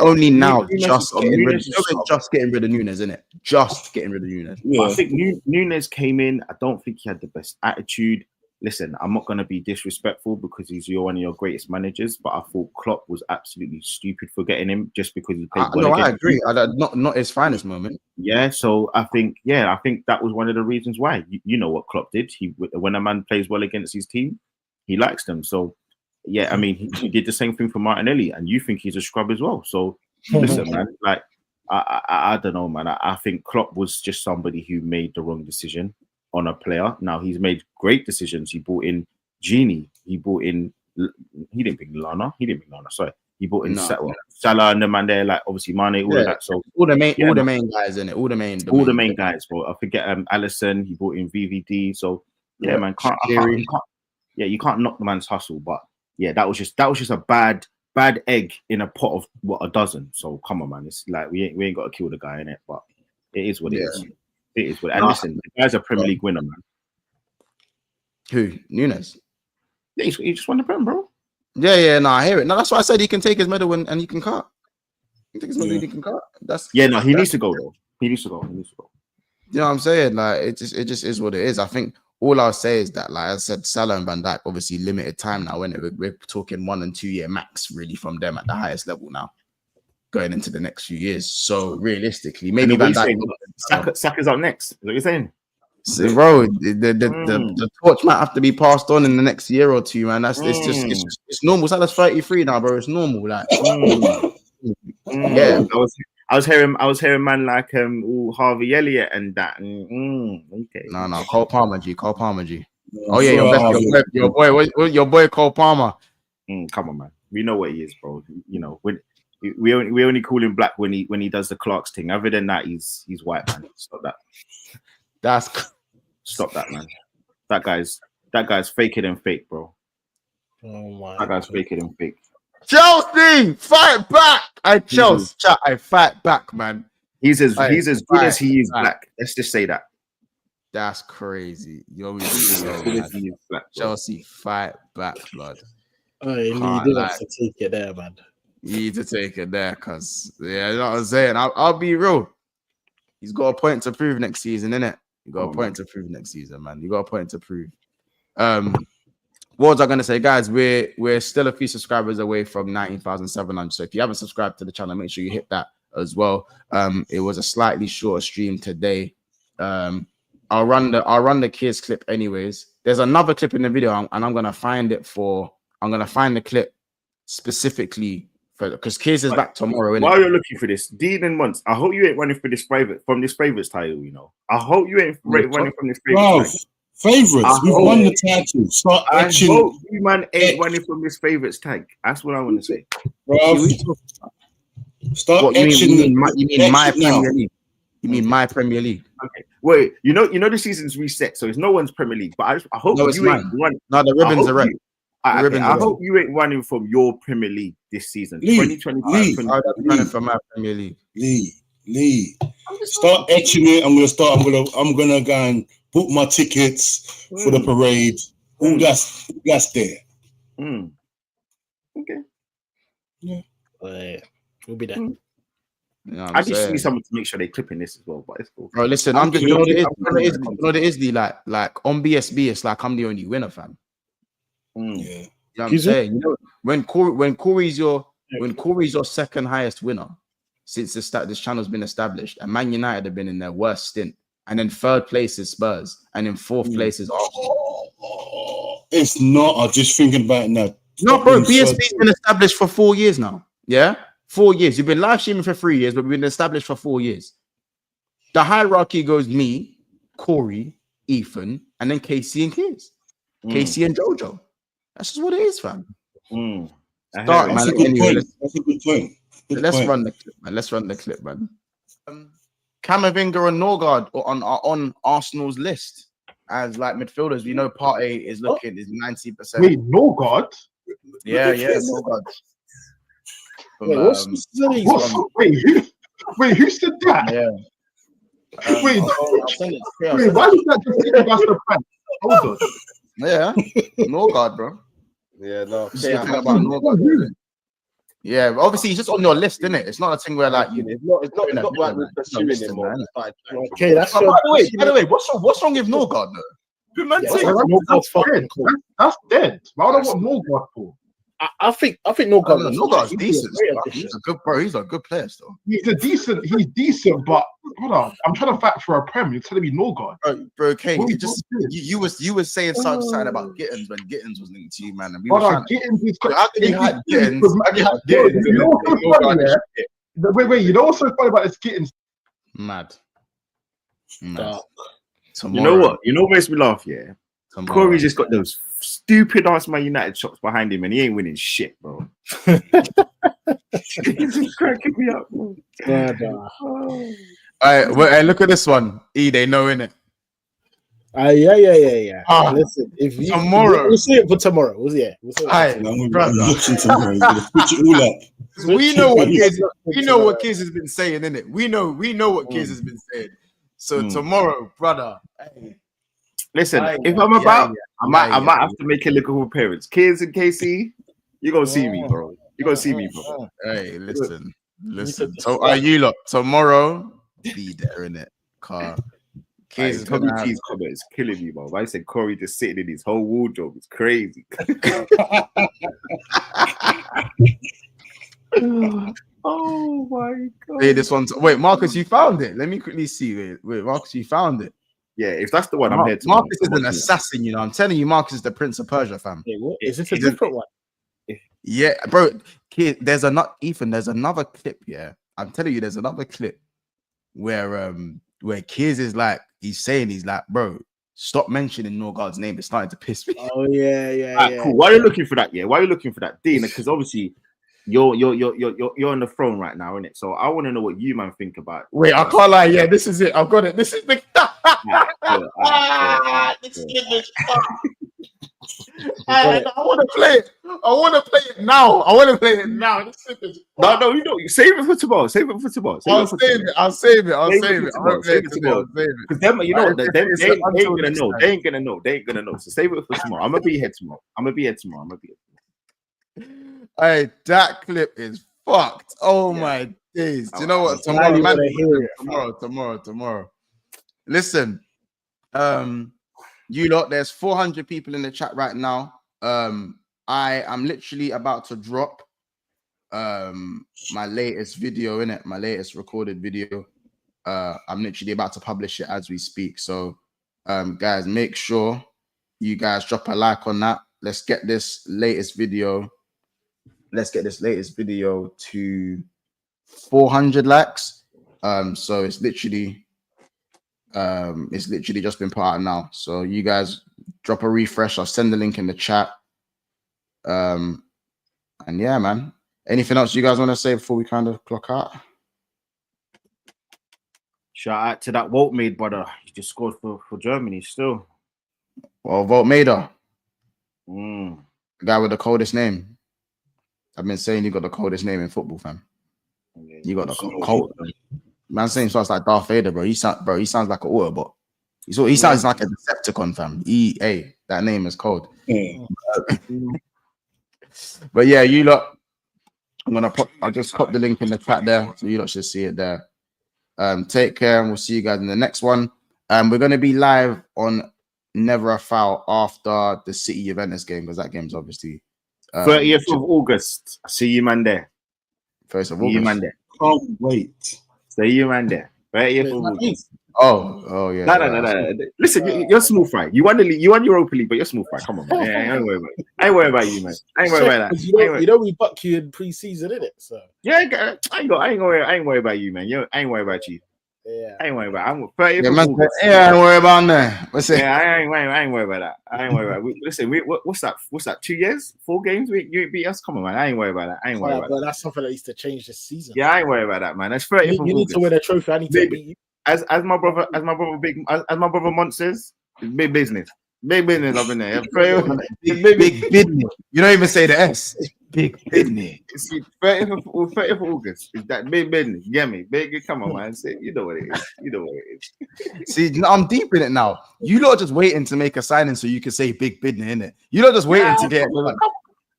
only now just getting rid of Núñez, isn't it? Just getting rid of Núñez. Yeah. I think Núñez came in. I don't think he had the best attitude. Listen, I'm not going to be disrespectful because he's one of your greatest managers, but I thought Klopp was absolutely stupid for getting him just because he played well. I agree. Not his finest moment. Yeah, so I think that was one of the reasons why. You know what Klopp did. When a man plays well against his team, he likes them. So yeah, I mean, he did the same thing for Martinelli, and you think he's a scrub as well. So listen, man, like I don't know, man. I think Klopp was just somebody who made the wrong decision on a player. Now he's made great decisions. He brought in Genie. He didn't bring Lana. Sorry. He brought in No. Salah and the man there, like obviously Mane, all of that. So all the main guys in it. All the main guys, bro. I forget Allison. He brought in VVD. So yeah, man, you can't knock the man's hustle. But yeah, that was just a bad egg in a pot of what, a dozen. So come on, man. It's like we ain't got to kill the guy in it, but it is what it is. It is what. And listen, the guy's a Premier League winner, man. Who? Nunes? Yeah, he just won the Prem, bro. Yeah, no, I hear it. No, that's why I said he can take his medal and he can cut. He can take his medal, he can cut. He needs to go though. He needs to go. You know what I'm saying? Like it just is what it is. I think all I'll say is that, like I said, Salah and Van Dijk obviously limited time now. When we're talking 1 and 2 year max, really, from them at the highest level now, going into the next few years. So realistically, maybe Van Dijk. Saka's up next. Is what you're saying? So, bro, the torch might have to be passed on in the next year or two, man. It's normal. Salah's 33 now, bro. It's normal, like. Yeah, I was hearing man like Harvey Elliott and that. Okay. No, Cole Palmer, G. Oh yeah, your boy Cole Palmer. Come on, man. We know what he is, bro. You know, when we only call him black when he does the Clarks thing. Other than that, he's white, man. Stop that. Stop that, man. That guy's faker than fake, bro. Oh my. That guy's faker than fake. Chelsea, fight back! I fight back, man. He's as good as he is black. Let's just say that. That's crazy. Chelsea, fight back, blood. Oh, you did have to take it there, man. You need to take it there, cause you know what I'm saying. I'll be real. He's got a point to prove next season, innit? You got a point to prove next season, man. You got a point to prove. What was I gonna say, guys? We're still a few subscribers away from 19,700. So if you haven't subscribed to the channel, make sure you hit that as well. It was a slightly shorter stream today. I'll run the kids clip anyways. There's another clip in the video, and I'm gonna find the clip specifically for because Kids is back tomorrow. While you're looking for this, Dean and Months, I hope you ain't running for this favorites title. You know, I hope you ain't running from this favorites title. Favorites, we've won the title. Start action. I hope you man ain't running from this favorites tag. That's what I want to say. Start action. You mean my Premier League? You mean my Premier League? Okay. Wait, you know the season's reset, so it's no one's Premier League. But I hope you ain't running. No, the ribbons are red. I hope you ain't running from your Premier League this season. 2025. I'm running from my Premier League. Lee. Start etching it. I'm gonna go and book my tickets for the parade. All that's there. Okay. Yeah. We'll be there. You know I just need someone to make sure they're clipping this as well. But it's cool. Bro, listen, I'm just you know what it is, Lee. Like on BSB, it's like I'm the only winner, fam. Yeah. You know what I'm saying? You know, when Corey's your second highest winner since this channel's been established, and Man United have been in their worst stint, and then third place is Spurs, and in fourth place is Arsenal. It's not. I'm just thinking about it now. No, bro, BSB's been established for 4 years now. Yeah, 4 years. You've been live streaming for 3 years, but we've been established for 4 years. The hierarchy goes me, Corey, Ethan, and then Casey and Kids. Casey and Jojo. That's just what it is, fam. Start, man. Anyway, that's a good point. Let's run the clip, man. Camavinga and Norgaard are on Arsenal's list as like midfielders. We know Partey is 90%. Wait, Norgaard? Yeah, Norgaard. Wait, who said that? Yeah. Wait, why did that just say that's the friend? Hold on. Yeah, Norgaard, bro. Yeah, no. About Norgaard. Yeah, but obviously he's just on your list, isn't it? It's not a thing where like it's not like we're pursuing him. Okay, that's by the way, what's wrong with Norgaard though? Good man, that's dead. Why would I want Norgaard for? I think Norgaard. Norgaard's decent. He's a good bro. He's a good player still. He's decent, but hold on. I'm trying to fight for a prem. You're telling me Norgaard, bro. Okay, you was saying something about Gittins when Gittins was linked to you, man. And we hold were on, Gittins is how can you have Gittins? Wait. You know what's so funny about this Gittins? Mad. You know what? You know what makes me laugh? Yeah. Corey just got those stupid ass Man United shots behind him, and he ain't winning shit, bro. It's just cracking me up. Brother. Oh. All right, well, hey, look at this one. They know in it. Yeah. Ah, Listen, if you tomorrow. we'll see it for tomorrow. We'll see it. I'm watching tomorrow. You're gonna switch it all up. We know what Kiz has been saying, innit? We know what Kiz has been saying. So tomorrow, brother. Hey. Listen, if I'm about, I might have to make a Liverpool appearance. Kids and KC, you're gonna see me, bro. You're gonna see me, bro. Hey, listen. So you lot tomorrow be there in it. Car. Kids is coming. T's comment is killing me, bro. I said Corey just sitting in his whole wardrobe. It's crazy. Oh my god. Hey, this one. Wait, Marcus, you found it. Let me quickly see. Wait, Marcus, you found it. Yeah, if that's the one, I'm here. Marcus is an assassin, you know. I'm telling you, Marcus is the Prince of Persia, fam. Hey, what? Is this a different one? Yeah, bro. Kid, there's another clip. Yeah, I'm telling you, there's another clip where Kiz is like, he's like, bro, stop mentioning Norgaard's name. It's starting to piss me. Oh yeah. Cool. Why are you looking for that? Yeah, why are you looking for that, Dean? Because obviously you're on the throne right now, innit? So I want to know what you man think about it. Wait, I can't lie. Yeah, this is it. I've got it. This is the. I want to play it. I want to play it now. No, you don't. Save it for tomorrow. I'll save it. Because them, you know, they ain't gonna know. So save it for tomorrow. I'm gonna be here tomorrow. Hey, that clip is fucked. Oh my days. Do you know what? Tomorrow. Listen, you lot, there's 400 people in the chat right now. I am literally about to drop my latest video in it, my latest recorded video. I'm literally about to publish it as we speak. So guys, make sure you guys drop a like on that. Let's get this latest video to 400 likes. So it's literally just been put out now. So you guys drop a refresh. I'll send the link in the chat. And yeah, man. Anything else you guys want to say before we kind of clock out? Shout out to that Walt made brother. He just scored for Germany still. Well, Walt Mader. The guy with the coldest name. I've been saying you got the coldest name in football, fam. You got the cold. Man saying he sounds like Darth Vader, bro. He sounds like an Autobot. He sounds like a Decepticon, fam. That name is cold. But yeah, you lot. I'll just pop the link in the chat there, so you lot should see it there. Take care, and we'll see you guys in the next one. We're gonna be live on Never a Foul after the City Juventus game, because that game's obviously 30th of August. See you man there. 1st of August. See you man there. Can't wait. See you man there. 30th of August. Oh yeah. No. Listen, you're small fry. You won Europa League, but you're small fry. Come on, man. I ain't worried about you, man. I ain't worried about that. You know we buck you in pre-season, innit? So yeah, I ain't worried about you, man. I ain't worried about you. Yeah, I ain't worried about. I'm 30th I ain't worried about that. I ain't worried about that. Listen, what's that? 2 years, 4 games? You beat us. Come on, man. I ain't worried about that. But that's something that needs to change this season. Yeah, I ain't worried about that, man. That's 30th. You need to win a trophy. I need to beat you. As my brother Mont says, big business up in there. Big business. You don't even say the S. Big business. See, 30th of August is that big business. Get me, big. Come on, man. You know what it is. See, I'm deep in it now. You lot just waiting to make a signing so you can say big business, innit? You lot just waiting to get.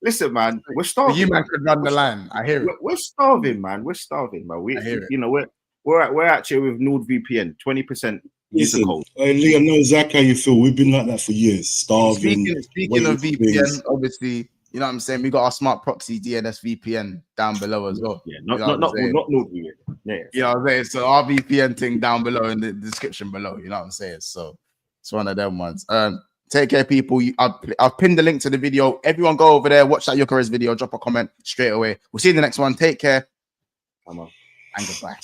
Listen, man, we're starving. You man could run the line. I hear it. We're starving, man. We're starving, man. We're actually with NordVPN, 20% user code. Lee, I know exactly how you feel. We've been like that for years. Starving. Speaking of VPN, obviously, you know what I'm saying? We got our smart proxy DNS VPN down below as well. Yeah, not NordVPN. Yeah. You know what I'm saying? So our VPN thing down below in the description below. You know what I'm saying? So it's one of them ones. Take care, people. I'll pin the link to the video. Everyone go over there, watch that Gyokeres video, drop a comment straight away. We'll see you in the next one. Take care. Come on. And goodbye.